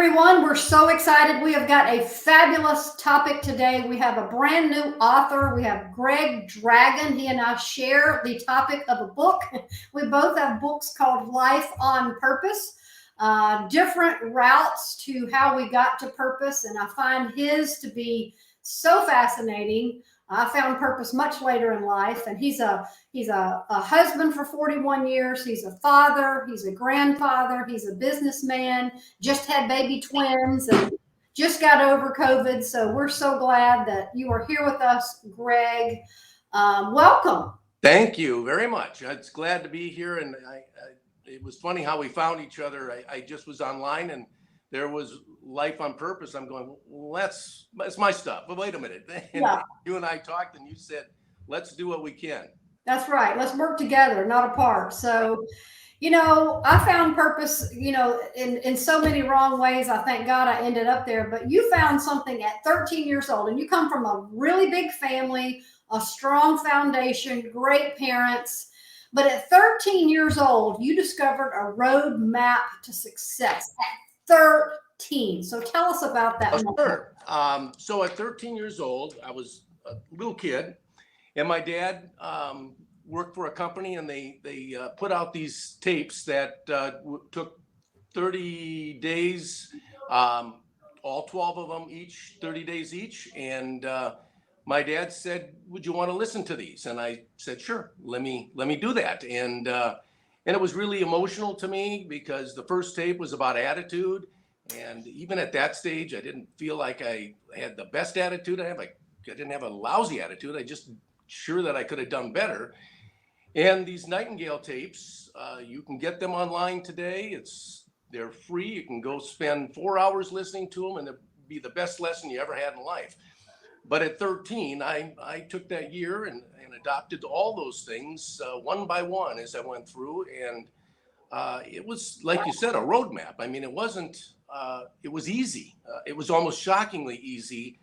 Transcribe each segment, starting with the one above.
everyone. We're so excited. We have got a fabulous topic today. We have a brand new author. We have Greg Dragan. He and I share the topic of a book. We both have books called Life on Purpose, different routes to how we got to purpose. And I find his to be so fascinating. I found purpose much later in life, and he's a husband for 41 years. He's a father. He's a grandfather. He's a businessman. Just had baby twins and just got over COVID. So we're so glad that you are here with us, Greg. Welcome. Thank you very much. It's glad to be here, and it was funny how we found each other. I just was online, and there was Life on Purpose. I'm going, well, that's my stuff. But wait a minute. And you and I talked, and you said, let's do what we can. That's right. Let's work together, not apart. So, I found purpose, in so many wrong ways. I thank God I ended up there. But you found something at 13 years old, and you come from a really big family, a strong foundation, great parents. But at 13 years old, you discovered a roadmap to success. 13. So tell us about that. Sure. So at 13 years old, I was a little kid, and my dad worked for a company, and they put out these tapes that took 30 days, all 12 of them each, 30 days each. And my dad said, "Would you want to listen to these?" And I said, "Sure, let me do that." And it was really emotional to me because the first tape was about attitude. And even at that stage, I didn't feel like I had the best attitude. I didn't have a lousy attitude. I just sure that I could have done better. And these Nightingale tapes, you can get them online today. They're free. You can go spend 4 hours listening to them, and it'll be the best lesson you ever had in life. But at 13, I took that year and adopted all those things one by one as I went through. And it was, like you said, a roadmap. I mean, it wasn't, it was easy. It was almost shockingly easy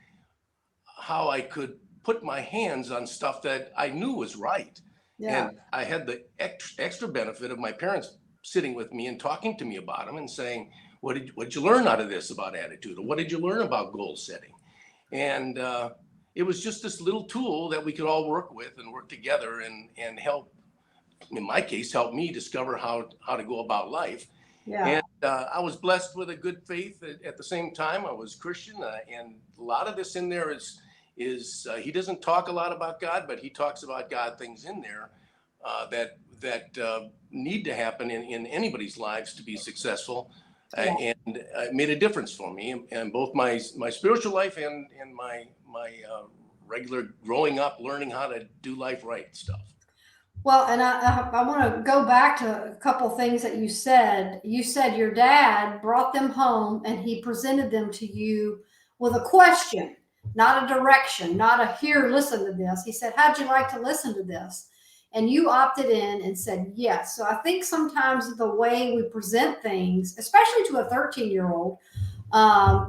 how I could put my hands on stuff that I knew was right. Yeah. And I had the extra benefit of my parents sitting with me and talking to me about them and saying, what did you learn out of this about attitude? Or what did you learn about goal setting? And it was just this little tool that we could all work with and work together and help, in my case, help me discover how to go about life. Yeah. And I was blessed with a good faith at the same time. I was Christian, and a lot of this in there is he doesn't talk a lot about God, but he talks about God things in there that need to happen in anybody's lives to be successful. Yeah. And it made a difference for me, and both my spiritual life and my regular growing up, learning how to do life right stuff. Well, and I want to go back to a couple things that you said. You said your dad brought them home and he presented them to you with a question, not a direction, not a here, listen to this. He said, how'd you like to listen to this? And you opted in and said yes. So I think sometimes the way we present things, especially to a 13-year-old,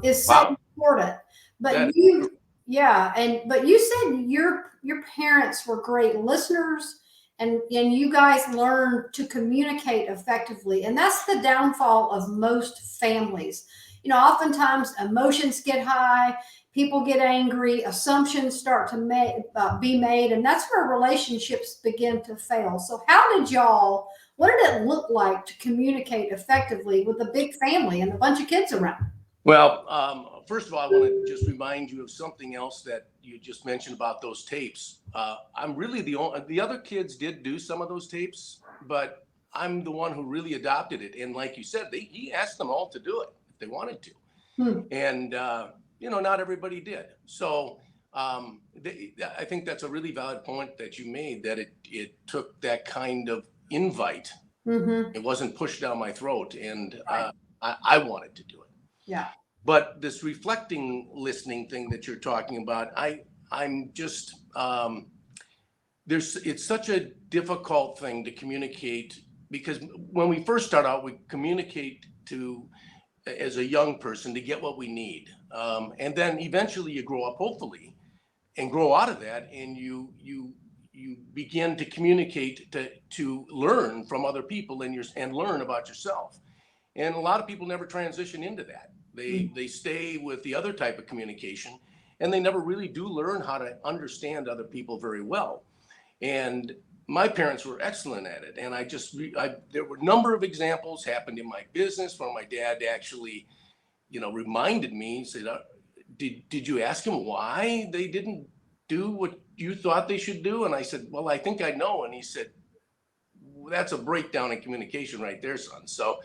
is so important. But you said your parents were great listeners. And you guys learn to communicate effectively. And that's the downfall of most families. Oftentimes emotions get high, people get angry, assumptions start to be made, and that's where relationships begin to fail. So what did it look like to communicate effectively with a big family and a bunch of kids around? Well, first of all, I want to just remind you of something else that you just mentioned about those tapes. I'm really the other kids did do some of those tapes, but I'm the one who really adopted it. And like you said, he asked them all to do it if they wanted to. And, not everybody did. So I think that's a really valid point that you made, that it took that kind of invite. Mm-hmm. It wasn't pushed down my throat, and I wanted to do it. Yeah. But this reflecting listening thing that you're talking about, I'm just it's such a difficult thing to communicate, because when we first start out, we communicate as a young person to get what we need. And then eventually you grow up, hopefully, and grow out of that, and you begin to communicate to learn from other people and learn about yourself. And a lot of people never transition into that. They stay with the other type of communication, and they never really do learn how to understand other people very well. And my parents were excellent at it. And there were a number of examples happened in my business where my dad actually, reminded me, said, did you ask him why they didn't do what you thought they should do? And I said, well, I think I know. And he said, well, that's a breakdown in communication right there, son. So,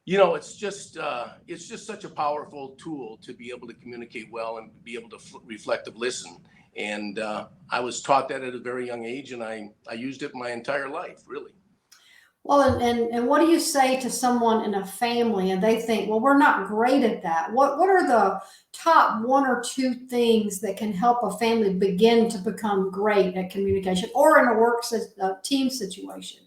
it's just such a powerful tool to be able to communicate well and be able to reflective listen. And I was taught that at a very young age, and I used it my entire life, really. Well, and what do you say to someone in a family and they think, well, we're not great at that? What are the top one or two things that can help a family begin to become great at communication, or in a team situation?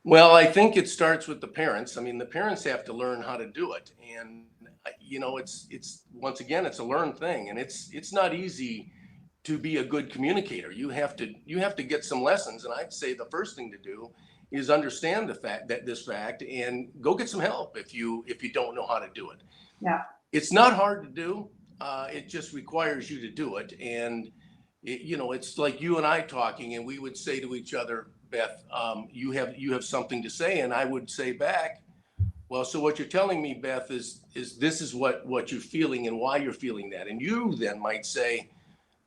Well, I think it starts with the parents. I mean, the parents have to learn how to do it. And, it's once again, it's a learned thing, and it's not easy to be a good communicator. You have to get some lessons. And I'd say the first thing to do is understand this fact and go get some help if you don't know how to do it. Yeah. It's not hard to do. It just requires you to do it. And it's like you and I talking, and we would say to each other, Beth, you have something to say, and I would say back, well, so what you're telling me, Beth, is this is what you're feeling and why you're feeling that. And you then might say,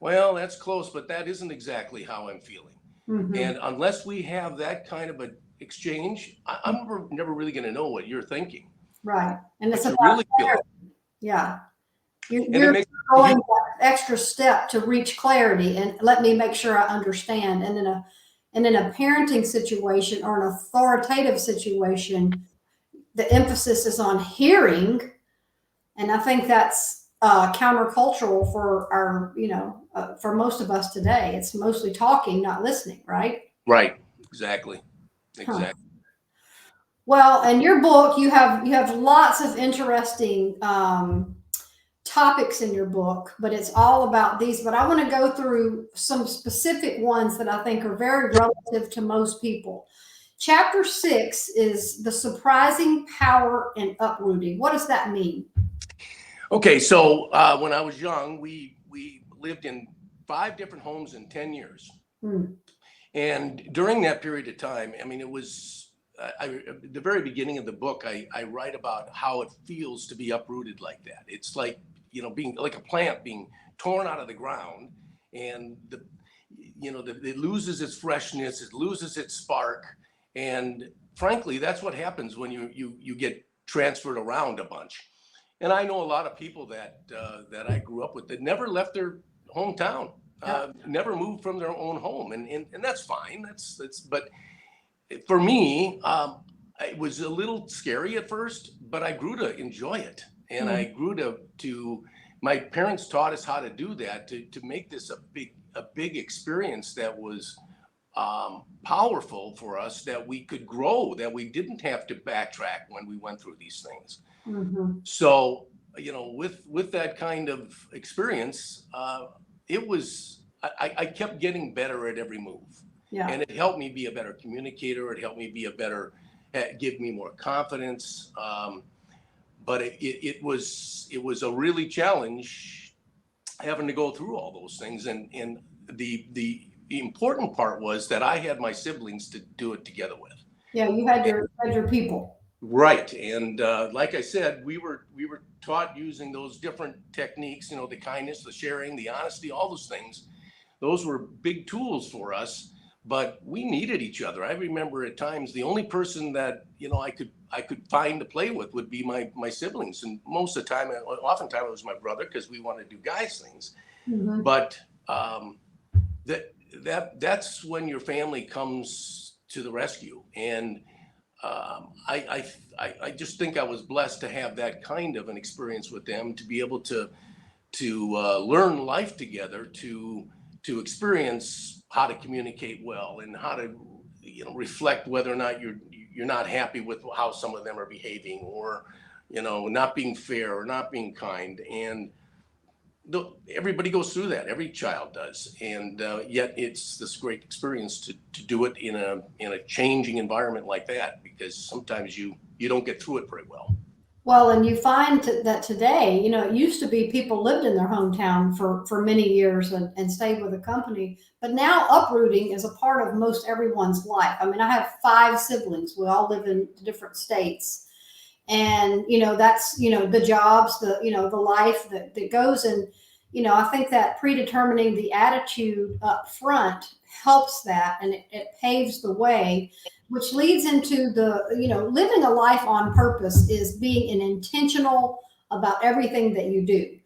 well, that's close, but that isn't exactly how I'm feeling. Mm-hmm. And unless we have that kind of an exchange, I'm never really going to know what you're thinking. Right. And it's about really yeah. You're going that extra step to reach clarity and let me make sure I understand. And in a parenting situation or an authoritative situation, the emphasis is on hearing. And I think that's countercultural for for most of us today. It's mostly talking, not listening, right? Right. Exactly. Huh. Well, in your book, you have lots of interesting topics in your book, but it's all about these. But I want to go through some specific ones that I think are very relative to most people. Chapter 6 is the surprising power in uprooting. What does that mean? Okay, so when I was young, we lived in 5 different homes in 10 years. And during that period of time, I mean, it was the very beginning of the book, I write about how it feels to be uprooted like that. It's like, being like a plant being torn out of the ground, and it loses its freshness, it loses its spark. And frankly, that's what happens when you get transferred around a bunch. And I know a lot of people that I grew up with that never left their hometown, never moved from their own home, and that's fine. But for me, it was a little scary at first, but I grew to enjoy it, and I grew to. My parents taught us how to do that, to make this a big experience that was powerful for us, that we could grow, that we didn't have to backtrack when we went through these things. Mm-hmm. So, with that kind of experience, I kept getting better at every move. Yeah. And it helped me be a better communicator. It helped me be give me more confidence. But it was a really challenge having to go through all those things. And the important part was that I had my siblings to do it together with. Yeah, you had your people. Right. And like I said, we were taught using those different techniques, the kindness, the sharing, the honesty, all those things. Those were big tools for us, but we needed each other. I remember at times the only person that, I could find to play with would be my siblings. And most of the time, oftentimes it was my brother, because we wanted to do guys things. Mm-hmm. But that's when your family comes to the rescue. And I just think I was blessed to have that kind of an experience with them, to be able to learn life together, to experience how to communicate well, and how to reflect whether or not you're not happy with how some of them are behaving, or not being fair or not being kind. And everybody goes through that. Every child does, and yet it's this great experience to do it in a changing environment like that, because sometimes you don't get through it very well. Well, and you find that today, it used to be people lived in their hometown for many years and stayed with a company, but now uprooting is a part of most everyone's life. I mean, I have 5 siblings. We all live in different states. And, that's, the jobs, the life that goes. And, I think that predetermining the attitude up front helps that, and it paves the way, which leads into living a life on purpose is being an intentional about everything that you do.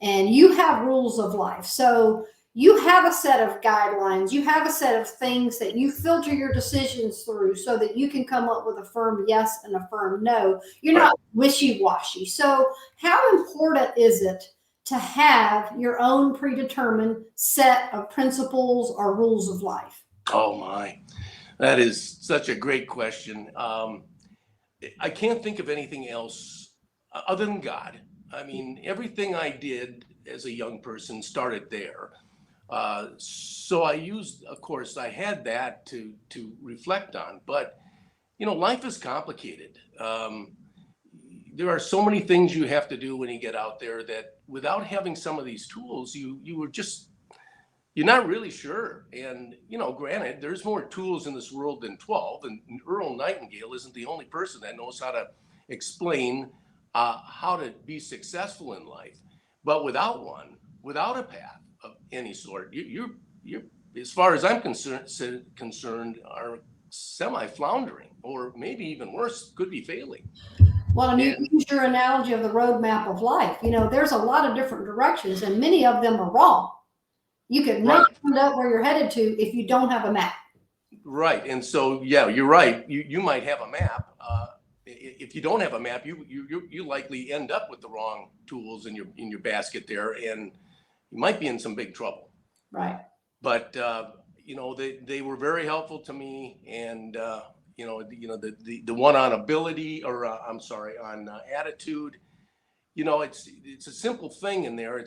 And you have rules of life. So you have a set of guidelines, you have a set of things that you filter your decisions through so that you can come up with a firm yes and a firm no. You're not wishy-washy. So how important is it to have your own predetermined set of principles or rules of life? Oh my, that is such a great question. I can't think of anything else other than God. I mean, everything I did as a young person started there. So I used, of course, I had that to reflect on. But life is complicated. There are so many things you have to do when you get out there that without having some of these tools, you're not really sure. And granted, there's more tools in this world than 12. And Earl Nightingale isn't the only person that knows how to explain how to be successful in life. But without a path of any sort, you're as far as I'm concerned, are semi-floundering, or maybe even worse, could be failing. Well, and you use your analogy of the roadmap of life. There's a lot of different directions, and many of them are wrong. You can never find out where you're headed to if you don't have a map. Right. And so, yeah, you're right. You might have a map. If you don't have a map, you likely end up with the wrong tools in your basket there, and you might be in some big trouble. Right. But they were very helpful to me, and the one on ability, or I'm sorry, on attitude. It's a simple thing in there.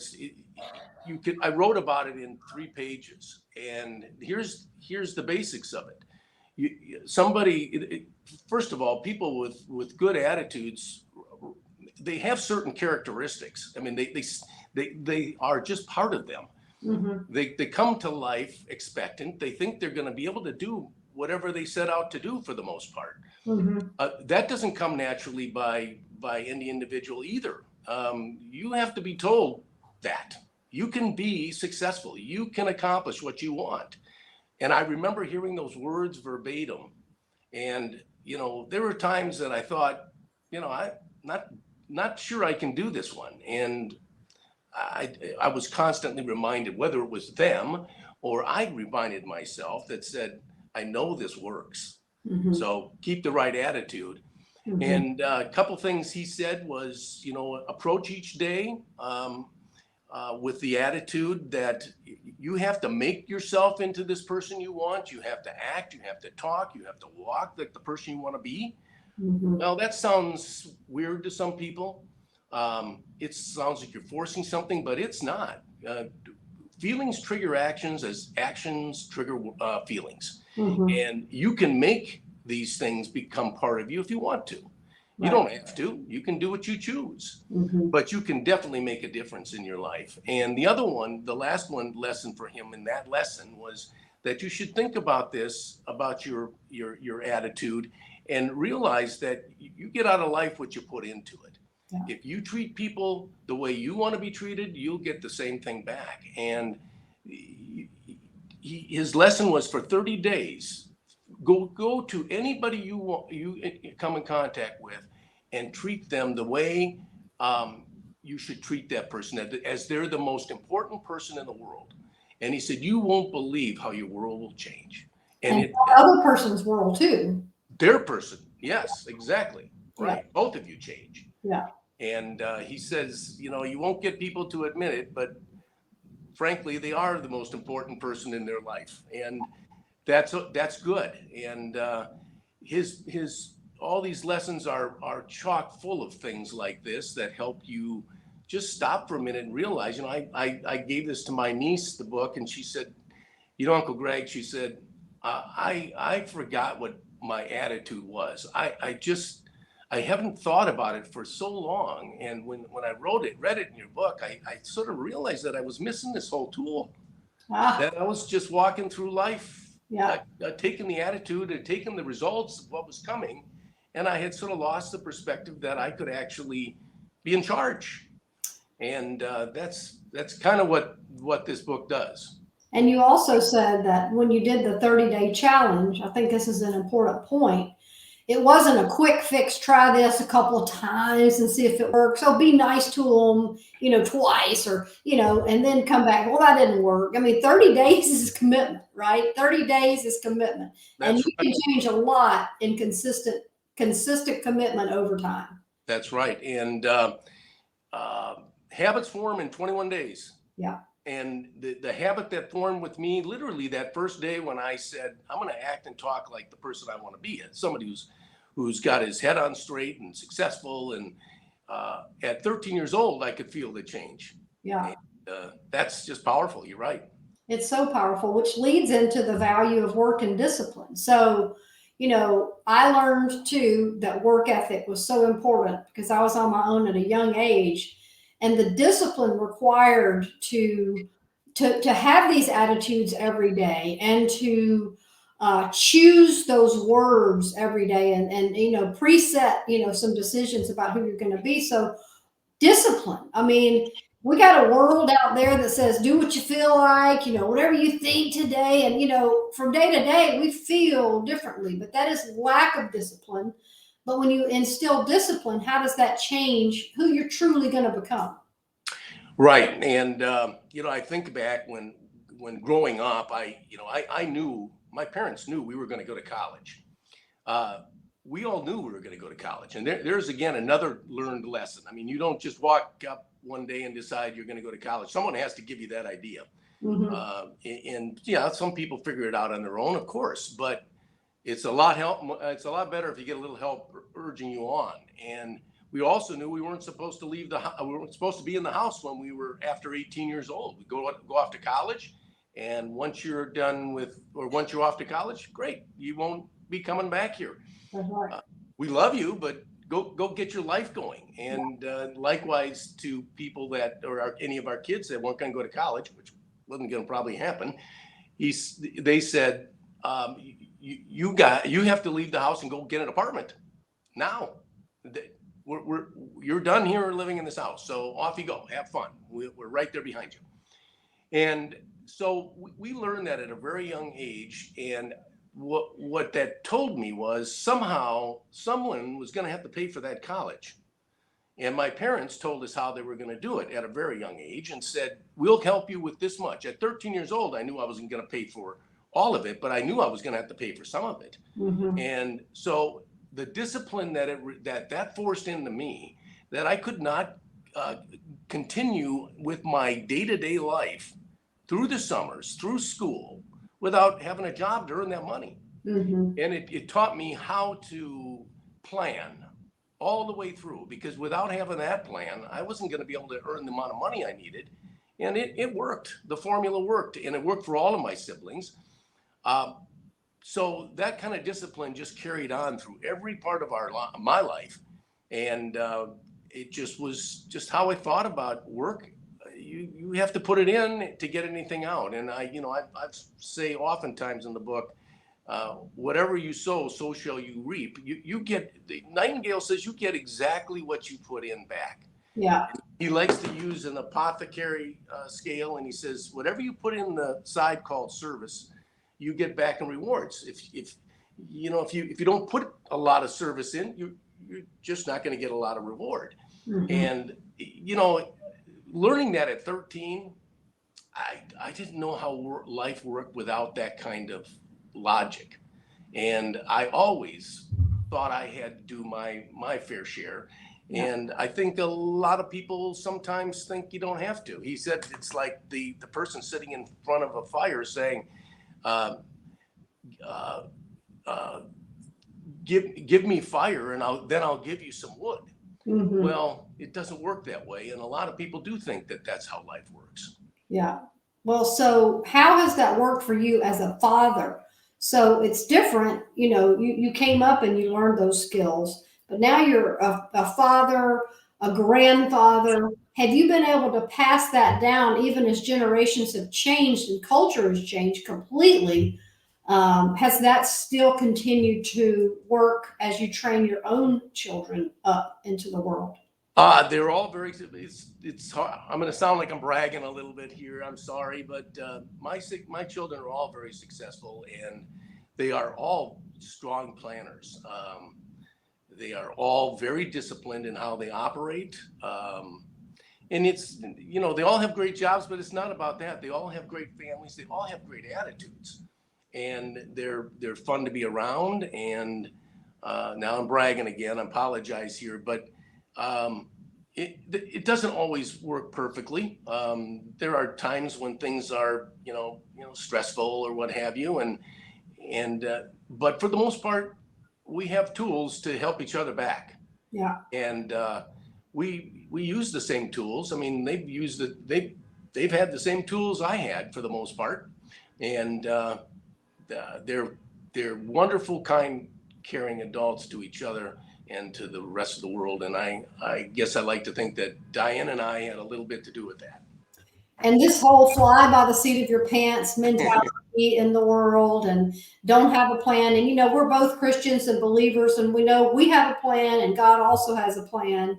I wrote about it in 3 pages, and here's the basics of it. First of all, people with good attitudes, they have certain characteristics. I mean, they are just part of them. Mm-hmm. They come to life expectant. They think they're going to be able to do whatever they set out to do for the most part. Mm-hmm. That doesn't come naturally by any individual either. You have to be told that you can be successful. You can accomplish what you want. And I remember hearing those words verbatim. And, there were times that I thought, I'm not sure I can do this one. And I was constantly reminded, whether it was them or I reminded myself, that said, I know this works. Mm-hmm. So keep the right attitude. Mm-hmm. And a couple things he said was, approach each day with the attitude that you have to make yourself into this person you want. You have to act, you have to talk, you have to walk like the person you want to be. Mm-hmm. Now, that sounds weird to some people. It sounds like you're forcing something, but it's not. Feelings trigger actions as actions trigger feelings. Mm-hmm. And you can make these things become part of you if you want to. You don't have to. You can do what you choose. Mm-hmm. But you can definitely make a difference in your life. And the last lesson for him in that lesson was that you should think about this, about your attitude, and realize that you get out of life what you put into it. Yeah. If you treat people the way you want to be treated, you'll get the same thing back. And his lesson was, for 30 days, go to anybody you come in contact with and treat them the way you should treat that person, as they're the most important person in the world. And he said, you won't believe how your world will change. And other person's world too. Their person. Yes, exactly. Right. Yeah. Both of you change. Yeah. And he says, you won't get people to admit it, but frankly, they are the most important person in their life. And that's good. And his all these lessons are chock full of things like this that help you just stopped for a minute and realized, I gave this to my niece, the book, and she said, Uncle Greg, she said, I forgot what my attitude was. I haven't thought about it for so long. And when I read it in your book, I sort of realized that I was missing this whole tool, that I was just walking through life, taking the attitude and taking the results of what was coming. And I had sort of lost the perspective that I could actually be in charge. And that's kind of what this book does. And you also said that when you did the 30-day challenge, I think this is an important point. It wasn't a quick fix, try this a couple of times and see if it works. So be nice to them, twice or, and then come back. Well, that didn't work. I mean, 30 days is commitment, right? 30 days is commitment. And you can change a lot in consistent commitment over time. That's right. And habits form in 21 days. Yeah. And the habit that formed with me, literally that first day when I said, I'm going to act and talk like the person I want to be, somebody who's got his head on straight and successful. And at 13 years old, I could feel the change. Yeah. And, that's just powerful. You're right. It's so powerful, which leads into the value of work and discipline. So, I learned too that work ethic was so important because I was on my own at a young age. And the discipline required to have these attitudes every day and to choose those words every day and preset, some decisions about who you're going to be. So discipline. I mean, we got a world out there that says, do what you feel like, whatever you think today. And, from day to day, we feel differently, but that is lack of discipline. But when you instill discipline, how does that change who you're truly going to become? Right. And, I think back when growing up, I knew, my parents knew we were going to go to college. We all knew we were going to go to college. And there's, again, another learned lesson. I mean, you don't just walk up one day and decide you're going to go to college. Someone has to give you that idea. And some people figure it out on their own, of course, but it's a lot better if you get a little help urging you on. And we also knew we weren't supposed to we weren't supposed to be in the house when we were after 18 years old. We go off to college, and once you're off to college, great, you won't be coming back here. We love you, but go get your life going. And likewise to people or any of our kids that weren't going to go to college, which wasn't going to probably happen. They said, you have to leave the house and go get an apartment now. You're done here living in this house, so off you go, have fun. We're right there behind you. And so we learned that at a very young age. And what that told me was somehow someone was going to have to pay for that college. And my parents told us how they were going to do it at a very young age and said, we'll help you with this much. At 13 years old, I knew I wasn't going to pay for all of it, but I knew I was going to have to pay for some of it. And so the discipline that forced into me, that I could not continue with my day-to-day life through the summers, through school, without having a job to earn that money. And it taught me how to plan all the way through, because without having that plan, I wasn't going to be able to earn the amount of money I needed. And it worked. The formula worked, and it worked for all of my siblings. So that kind of discipline just carried on through every part of my life. And it just was just how I thought about work. You have to put it in to get anything out. And I say oftentimes in the book, whatever you sow, so shall you reap. Nightingale says you get exactly what you put in back. Yeah. He likes to use an apothecary scale, and he says, whatever you put in the side called service, you get back in rewards. If you don't put a lot of service in, you're just not going to get a lot of reward. And learning that at 13, I didn't know how life worked without that kind of logic. And I always thought I had to do my fair share. And I think a lot of people sometimes think you don't have to. He said it's like the person sitting in front of a fire saying, give me fire and then I'll give you some wood. Mhm. Well, it doesn't work that way. And a lot of people do think that that's how life works. Yeah. Well, so how has that worked for you as a father? So it's different, you came up and you learned those skills, but now you're a father, a grandfather. Have you been able to pass that down even as generations have changed and culture has changed completely? Has that still continued to work as you train your own children up into the world? They're all very, it's hard. I'm going to sound like I'm bragging a little bit here. I'm sorry, but my children are all very successful, and they are all strong planners. They are all very disciplined in how they operate. And they all have great jobs, but it's not about that. They all have great families. They all have great attitudes, and they're fun to be around. And now I'm bragging again. I apologize here, but it doesn't always work perfectly. There are times when things are stressful or what have you, and but for the most part, we have tools to help each other back. Yeah. And we use the same tools. I mean, they've had the same tools I had for the most part, and they're wonderful, kind, caring adults to each other and to the rest of the world. And I guess I like to think that Diane and I had a little bit to do with that. And this whole fly by the seat of your pants mentality in the world and don't have a plan. And, we're both Christians and believers, and we know we have a plan and God also has a plan.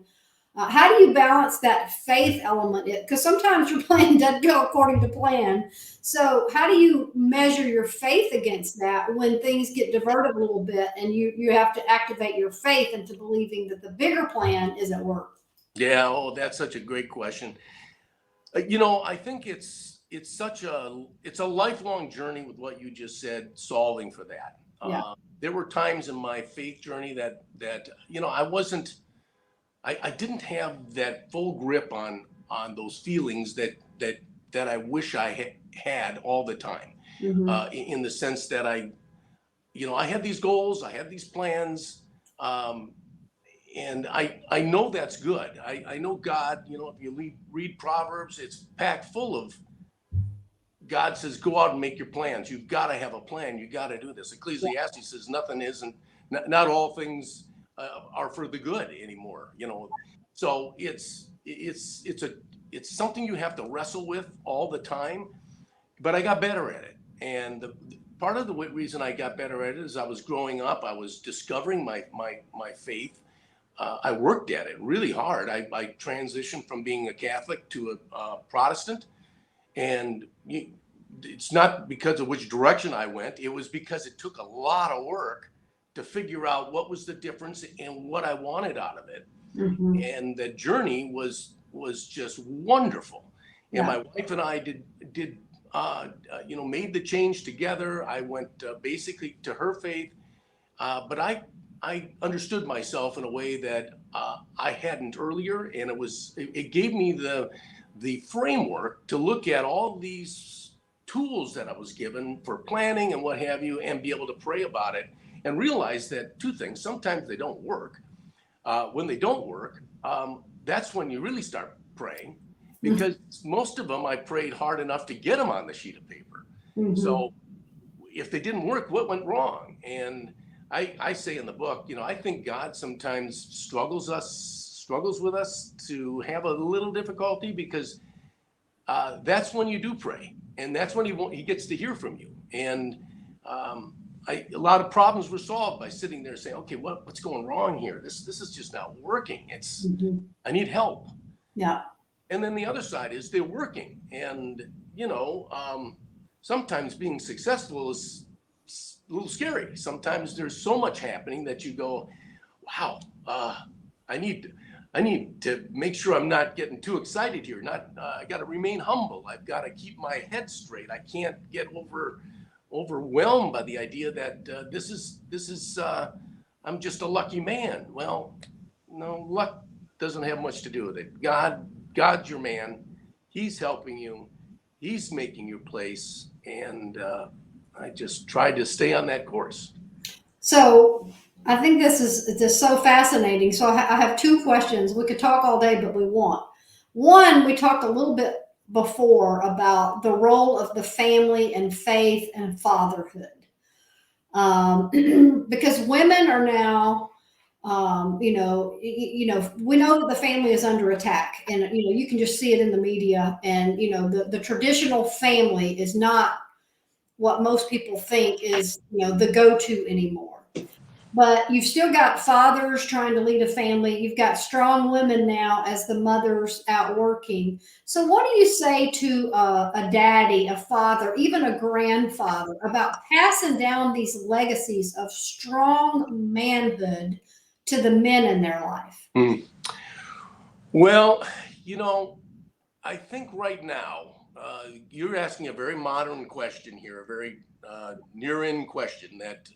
How do you balance that faith element? Because sometimes your plan doesn't go according to plan. So how do you measure your faith against that when things get diverted a little bit and you have to activate your faith into believing that the bigger plan is at work? Yeah, oh, that's such a great question. I think it's a lifelong journey with what you just said, solving for that. Yeah. There were times in my faith journey that I didn't have that full grip on those feelings that I wish I had all the time. Mhm. In the sense that I had these goals, I had these plans, and I know that's good. I know God. If you read Proverbs, it's packed full of God says, go out and make your plans. You've got to have a plan. You got to do this. Ecclesiastes says nothing isn't, not all things are for the good anymore. So it's something you have to wrestle with all the time. But I got better at it, and part of the reason I got better at it is I was growing up. I was discovering my faith. I worked at it really hard. I transitioned from being a Catholic to a Protestant. And it's not because of which direction I went. It was because it took a lot of work to figure out what was the difference and what I wanted out of it. Mhm. And the journey was just wonderful. And Yeah. my wife and I did made the change together. I went basically to her faith, but I understood myself in a way that I hadn't earlier, and it gave me the framework to look at all these tools that I was given for planning and what have you, and be able to pray about it and realize that two things: sometimes they don't work. When they don't work, that's when you really start praying, because most of them I prayed hard enough to get them on the sheet of paper. Mhm. So if they didn't work, what went wrong? And I say in the book, I think God sometimes struggles with us to have a little difficulty, because that's when you do pray, and that's when he gets to hear from you. And a lot of problems were solved by sitting there saying, okay, what's going wrong here? This is just not working. Mhm. I need help. Yeah. And then the other side is they're working, and sometimes being successful is a little scary. Sometimes there's so much happening that you go, wow, I need to make sure I'm not getting too excited here. I got to remain humble. I've got to keep my head straight. I can't get overwhelmed by the idea that this is I'm just a lucky man. Well, no, luck doesn't have much to do with it. God's your man. He's helping you. He's making your place, and I just tried to stay on that course. So I think this is just so fascinating. So I have two questions. We could talk all day, but we won't. One, we talked a little bit before about the role of the family and faith and fatherhood. Because women are now, we know that the family is under attack, and you can just see it in the media. And the traditional family is not what most people think is the go-to anymore. But you've still got fathers trying to lead a family. You've got strong women now as the mothers out working. So, what do you say to a daddy, a father, even a grandfather about passing down these legacies of strong manhood to the men in their life? Well, I think right now you're asking a very modern question here, a very near-in question that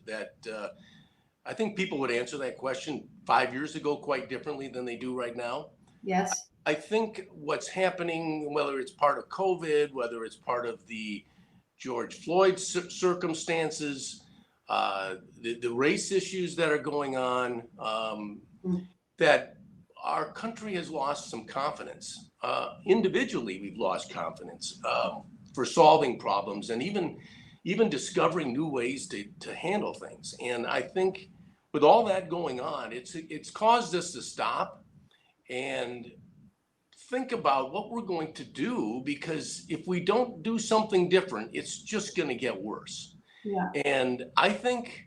I think people would answer that question 5 years ago quite differently than they do right now. Yes. I think what's happening, whether it's part of COVID, whether it's part of the George Floyd circumstances, the race issues that are going on, that our country has lost some confidence. Individually, we've lost confidence for solving problems and even discovering new ways to handle things. And I think with all that going on, it's caused us to stop and think about what we're going to do, because if we don't do something different, it's just going to get worse. Yeah. And I think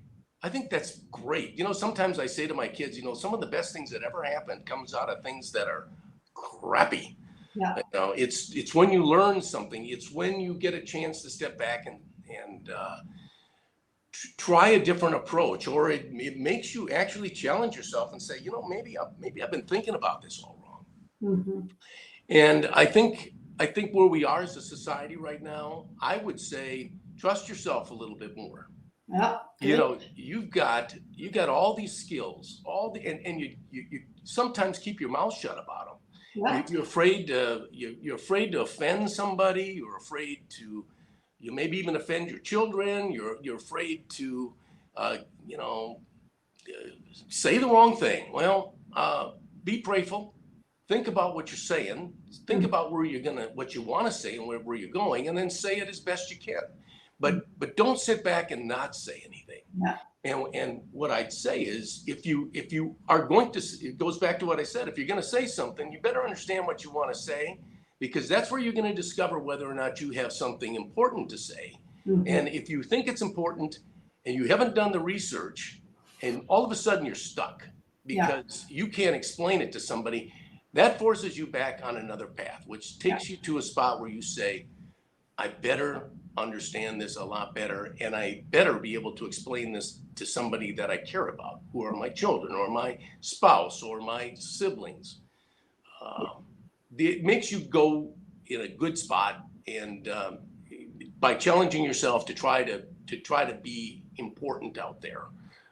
that's great. Sometimes I say to my kids, some of the best things that ever happened comes out of things that are crappy. Yeah. It's when you learn something. It's when you get a chance to step back and try a different approach, or it makes you actually challenge yourself and say, maybe I've been thinking about this all wrong. Mm-hmm. And I think where we are as a society right now, I would say trust yourself a little bit more. Yeah. You've got all these skills, and you sometimes keep your mouth shut about them. Yeah. You're afraid to offend somebody. You're afraid to, you maybe even offend your children. You're afraid to, say the wrong thing. Well, be playful. Think about what you're saying. Think about what you want to say and where you're going, and then say it as best you can. But don't sit back and not say anything. Yeah. And what I'd say is, if you are going to, it goes back to what I said. If you're going to say something, you better understand what you want to say, because that's where you're going to discover whether or not you have something important to say. Mm-hmm. And if you think it's important and you haven't done the research, and all of a sudden you're stuck because you can't explain it to somebody, that forces you back on another path, which takes you to a spot where you say, I better understand this a lot better, and I better be able to explain this to somebody that I care about, who are my children or my spouse or my siblings. It makes you go in a good spot, and by challenging yourself to try to be important out there,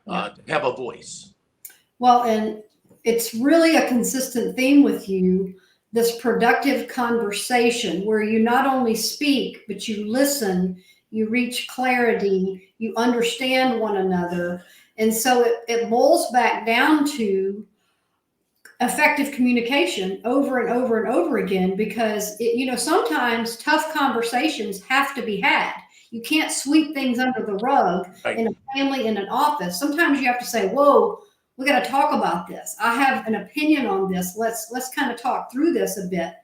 have a voice. Well, and it's really a consistent theme with you, this productive conversation where you not only speak, but you listen, you reach clarity, you understand one another. And so it boils back down to effective communication over and over and over again, because sometimes tough conversations have to be had. You can't sweep things under the rug in a family, in an office. Sometimes you have to say, whoa, we got to talk about this. I have an opinion on this. Let's kind of talk through this a bit.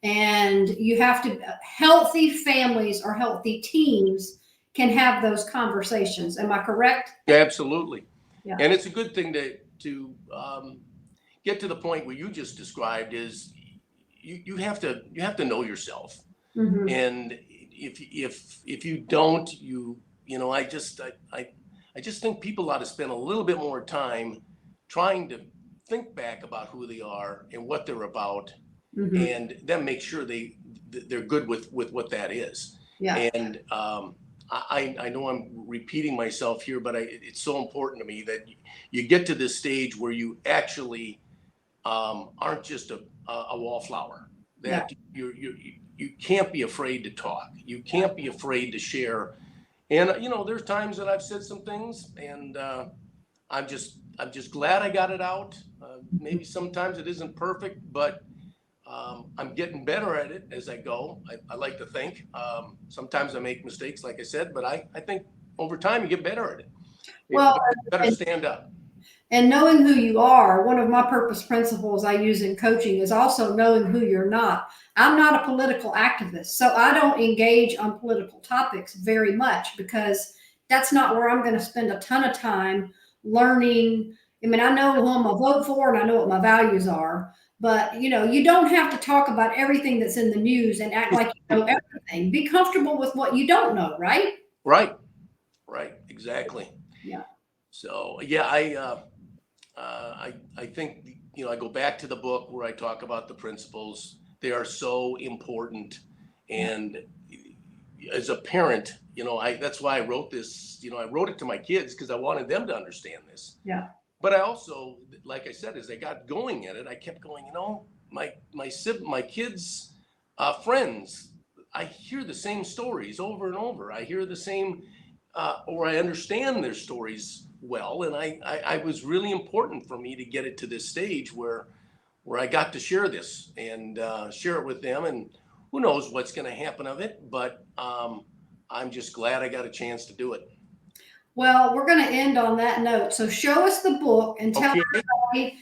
And you have to, healthy families or healthy teams can have those conversations. Am I correct? Absolutely. Yeah. And it's a good thing to get to the point where you just described, is you have to know yourself. Mm-hmm. And if you don't, I just think people ought to spend a little bit more time trying to think back about who they are and what they're about, mm-hmm. and then make sure they're good with what that is. Yeah. And I know I'm repeating myself here, but it's so important to me that you get to this stage where you actually aren't just a wallflower. That you can't be afraid to talk. You can't be afraid to share. And there's times that I've said some things, and I'm just glad I got it out. Maybe sometimes it isn't perfect, but I'm getting better at it as I go. I like to think. Sometimes I make mistakes, like I said, but I think over time you get better at it. Well, You better stand up. and knowing who you are, one of my purpose principles I use in coaching is also knowing who you're not. I'm not a political activist, so I don't engage on political topics very much because that's not where I'm going to spend a ton of time learning. I mean, I know who I'm going to vote for and I know what my values are, but you don't have to talk about everything that's in the news and act like you know everything. Be comfortable with what you don't know, right? Right. Exactly. Yeah. So yeah, I think, I go back to the book where I talk about the principles. They are so important. And as a parent, that's why I wrote this, I wrote it to my kids because I wanted them to understand this. Yeah. But I also, like I said, as I got going at it, I kept going, my kids' friends, I hear the same stories over and over. I hear the same, or I understand their stories well. And I was really important for me to get it to this stage where I got to share this and share it with them. And who knows what's going to happen of it, but I'm just glad I got a chance to do it. Well, we're going to end on that note. So show us the book and tell Okay. everybody,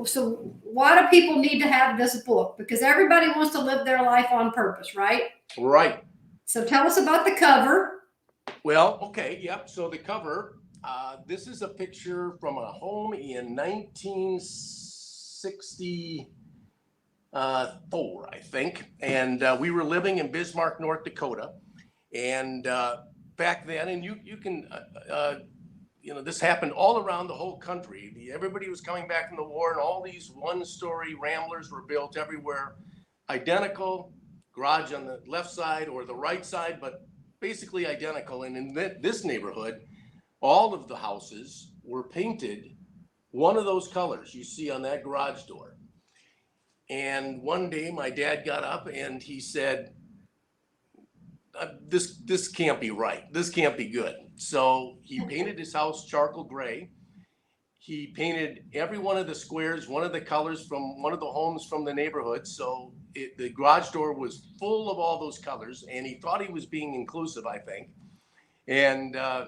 so why do people need to have this book? Because everybody wants to live their life on purpose, right? Right. So tell us about the cover. Well, okay. Yep. So the cover, this is a picture from a home in 1964, I think. And we were living in Bismarck, North Dakota. And back then, and you can, this happened all around the whole country. Everybody was coming back from the war, and all these one-story ramblers were built everywhere, identical, garage on the left side or the right side, but basically identical. And in this neighborhood, all of the houses were painted one of those colors you see on that garage door. And one day my dad got up and he said, this can't be right. This can't be good. So he painted his house charcoal gray. He painted every one of the squares, one of the colors from one of the homes from the neighborhood. So the garage door was full of all those colors, and he thought he was being inclusive, I think. And I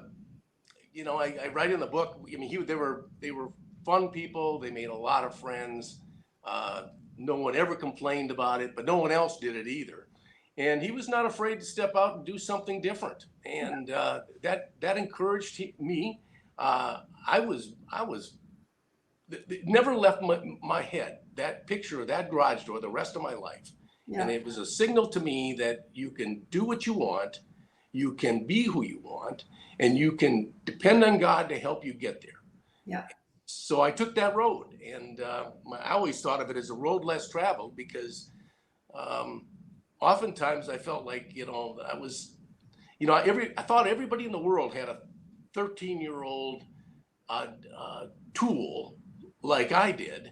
write in the book. I mean, they were fun people. They made a lot of friends. No one ever complained about it, but no one else did it either. And he was not afraid to step out and do something different. And that encouraged me. It never left my head, that picture of that garage door the rest of my life. Yeah. And it was a signal to me that you can do what you want, you can be who you want, and you can depend on God to help you get there. Yeah. So I took that road, and I always thought of it as a road less traveled because oftentimes I felt like, I thought everybody in the world had a 13-year-old tool like I did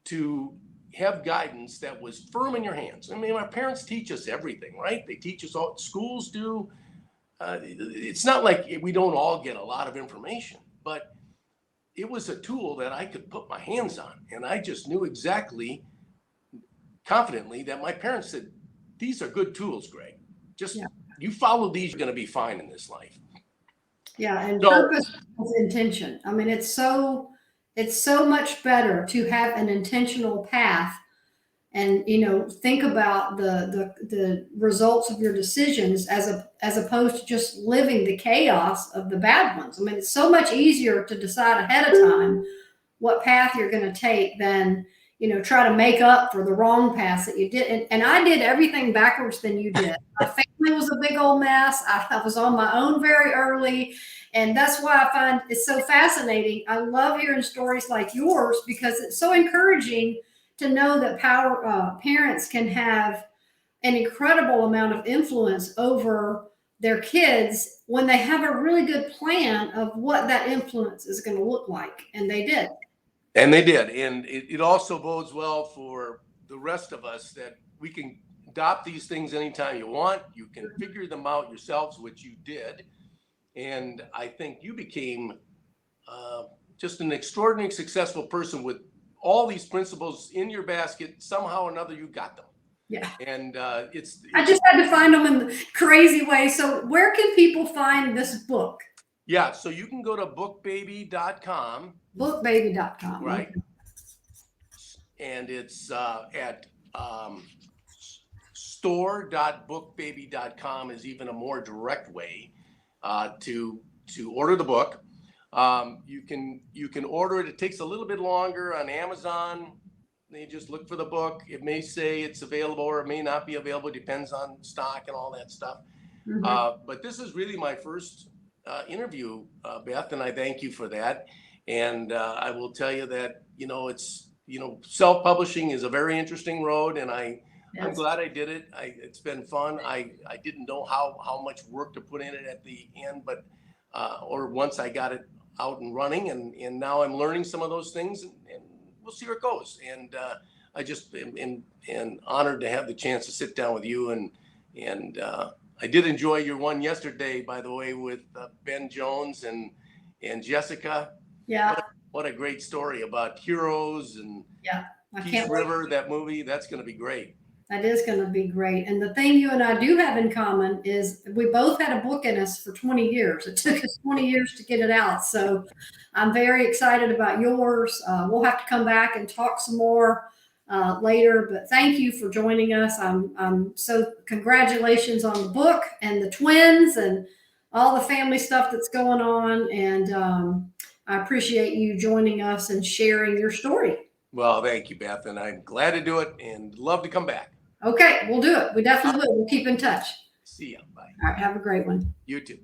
to have guidance that was firm in your hands. I mean, our parents teach us everything, right? They teach us all, schools do. It's not like we don't all get a lot of information, but it was a tool that I could put my hands on. And I just knew exactly, confidently, that my parents said, these are good tools, Greg. Just you follow these, you're going to be fine in this life. Yeah, and purpose is intention. I mean, it's so much better to have an intentional path and think about the results of your decisions as opposed to just living the chaos of the bad ones. I mean, it's so much easier to decide ahead of time what path you're going to take than try to make up for the wrong path that you did. And I did everything backwards than you did. My family was a big old mess. I was on my own very early. And that's why I find it's so fascinating. I love hearing stories like yours because it's so encouraging to know that parents can have an incredible amount of influence over their kids when they have a really good plan of what that influence is going to look like. And they did. And they did. And it also bodes well for the rest of us that we can adopt these things anytime you want. You can figure them out yourselves, which you did. And I think you became just an extraordinarily successful person with all these principles in your basket. Somehow or another, you got them. Yeah. And it's I just had to find them in the crazy way. So where can people find this book? yeah. So you can go to bookbaby.com. Bookbaby.com. Right. Okay. And it's at store.bookbaby.com is even a more direct way to order the book. You can order it. It takes a little bit longer on Amazon. They just look for the book. It may say it's available or it may not be available. It depends on stock and all that stuff. Mm-hmm. But this is really my first interview, Beth, and I thank you for that. And I will tell you that, it's, self-publishing is a very interesting road, and I'm Yes. glad I did it. It's been fun. I didn't know how much work to put in it at the end, but or once I got it out and running, and now I'm learning some of those things, and we'll see where it goes. And I just am honored to have the chance to sit down with you, and I did enjoy your one yesterday, by the way, with Ben Jones and Jessica. Yeah. What a great story about heroes and Yeah. I Peace can't wait. River, that movie. That's going to be great. That is going to be great. And the thing you and I do have in common is we both had a book in us for 20 years. It took us 20 years to get it out. So I'm very excited about yours. We'll have to come back and talk some more later, but thank you for joining us. I'm so congratulations on the book and the twins and all the family stuff that's going on. And I appreciate you joining us and sharing your story. Well, thank you, Beth, and I'm glad to do it and love to come back. Okay, we'll do it. We definitely will. We'll keep in touch. See ya. Bye. All right, have a great one. You too.